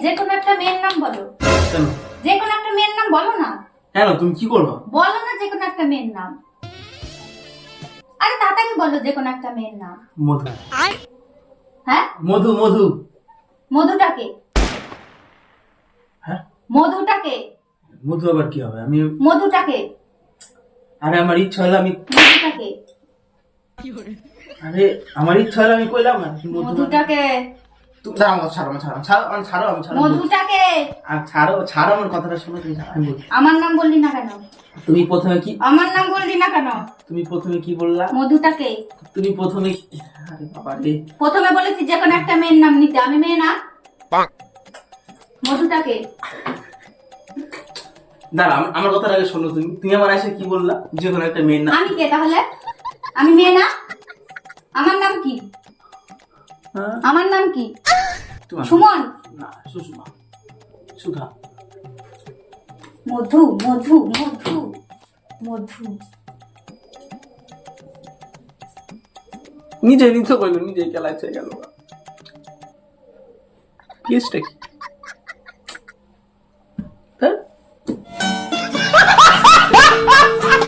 যে কোনো একটা মেয়ের নাম বলো। কেন? যে কোনো একটা মেয়ের নাম বলো না। কেন তুমি কি করবো? বলো না যে কোনো একটা মেয়ের নাম। আরে তাড়াতাড়ি বলো যে কোনো একটা মেয়ের নাম। মধু। হ্যাঁ? মধু মধু। মধুটাকে। হ্যাঁ? মধুটাকে। মধু আবার কি হবে? আমি মধুটাকে। আরে আমার ইচ্ছা হলো আমি মধুটাকে। আরে আমার ইচ্ছা হলো আমি কইলাম না মধুটাকে। তুমি দাঁড়াও, আমার ছাড়ো আমার ছাড়ো ছাড়ো আমি ছাড়ো আমি ছাড়ো মধুটাকে। আর ছাড়ো ছাড়ো আমার কথাটা শোনো তুমি ছাড়ো, আমি বলি। আমার নাম বললি না কেন? তুমি প্রথমে কি আমার নাম বললি না কেন? তুমি প্রথমে কি বললা? মধুটাকে। তুমি প্রথমে আরে বাবা রে। প্রথমে বলেছি যে কোনো একটা মেয়ের নাম নিতে, আমি মেয়ে না? মধুটাকে। দাঁড়া আমার কথাটা আগে শোনো। তুমি তুমি আমার এসে কি বললা? যে কোনো একটা মেয়ের নাম। আমি কে তাহলে? আমি মেয়ে না? আমার নাম কি? হ্যাঁ? আমার নাম কি? তোমার সুমন। না, সুষমা, সুধা। মধু মধু মধু মধু। নিজে নিজে কইলো, নিজে খেলাচ্ছে গেল। কেসটা কি?